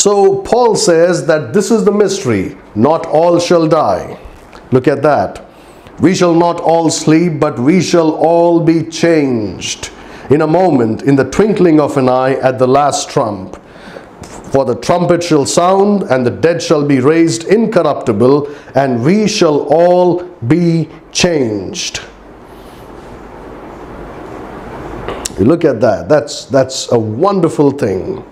So Paul says that this is the mystery. Not all shall die. Look at that. We shall not all sleep, but we shall all be changed in a moment, in the twinkling of an eye, at the last trump. For the trumpet shall sound, and the dead shall be raised incorruptible, and we shall all be changed. You look at that. That's a wonderful thing.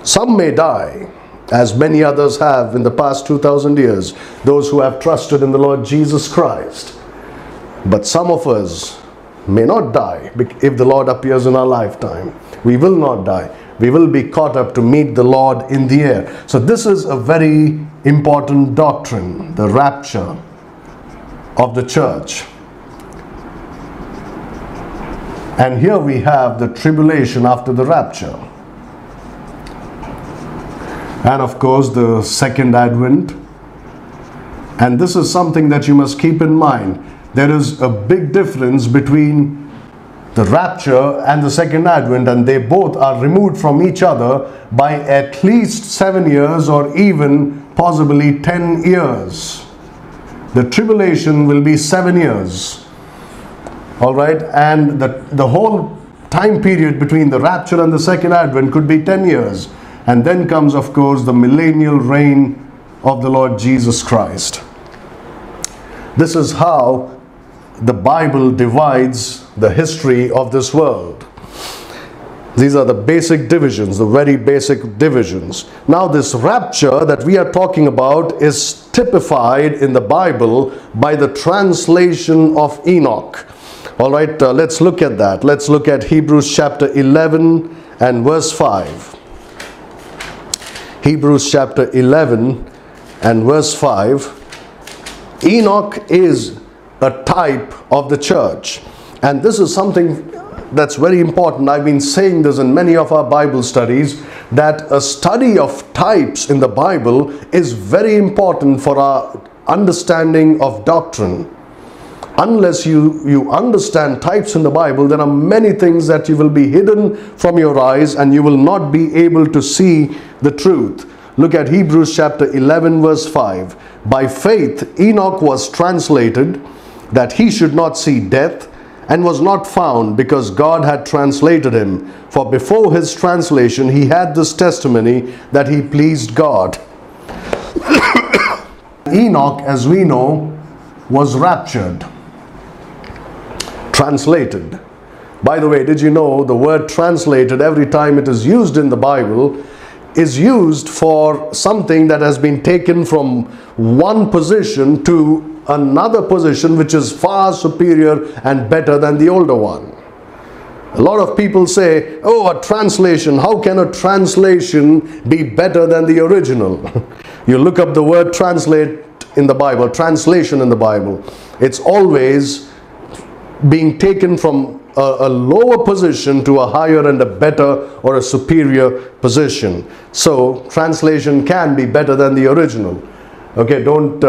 Some may die, as many others have in the past 2,000 years, those who have trusted in the Lord Jesus Christ. But some of us may not die if the Lord appears in our lifetime. We will not die. We will be caught up to meet the Lord in the air. So this is a very important doctrine, the rapture of the church. And here we have the tribulation after the rapture. And of course the second advent. And this is something that you must keep in mind. There is a big difference between the rapture and the second advent, and they both are removed from each other by at least 7 years, or even possibly 10 years. The tribulation will be 7 years. All right, and the whole time period between the rapture and the second advent could be 10 years. And then comes, of course, the millennial reign of the Lord Jesus Christ. This is how the Bible divides the history of this world. These are the basic divisions, the very basic divisions. Now this rapture that we are talking about is typified in the Bible by the translation of Enoch. All right, let's look at that. Let's look at Hebrews chapter 11 and verse 5. Hebrews chapter 11 and verse 5. Enoch is a type of the church. And this is something that's very important. I've been saying this in many of our Bible studies, that a study of types in the Bible is very important for our understanding of doctrine. Unless you understand types in the Bible, there are many things that you will be hidden from your eyes, and you will not be able to see the truth. Look at Hebrews chapter 11 verse 5. By faith Enoch was translated, that he should not see death, and was not found, because God had translated him. For before his translation he had this testimony, that he pleased God. Enoch, as we know, was raptured, translated. By the way, did you know the word translated, every time it is used in the Bible, is used for something that has been taken from one position to another position which is far superior and better than the older one. A lot of people say, oh, a translation, how can a translation be better than the original? You look up the word translate in the Bible, translation in the Bible, it's always being taken from a lower position to a higher and a better or a superior position. So translation can be better than the original. Okay, don't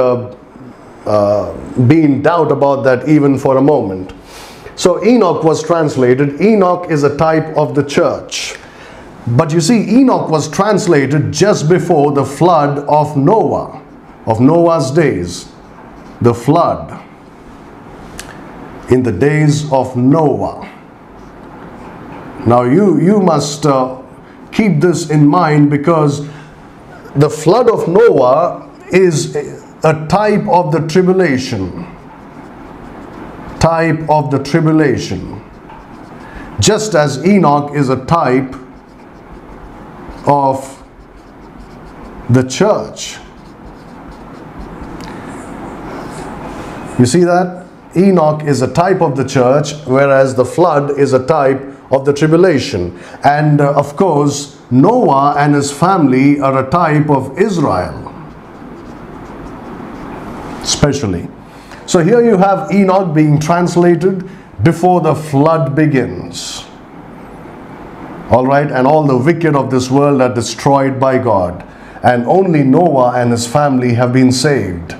be in doubt about that even for a moment. So Enoch was translated. Enoch is a type of the church. But you see, Enoch was translated just before the flood of Noah, of Noah's days. The flood. In the days of Noah. Now you must keep this in mind, because the flood of Noah is a type of the tribulation. Type of the tribulation. Just as Enoch is a type of the church. You see that? Enoch is a type of the church, whereas the flood is a type of the tribulation. And of course, Noah and his family are a type of Israel, especially. So here you have Enoch being translated before the flood begins. All right, and all the wicked of this world are destroyed by God, and only Noah and his family have been saved.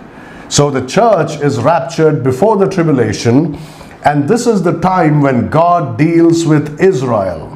So the church is raptured before the tribulation, and this is the time when God deals with Israel.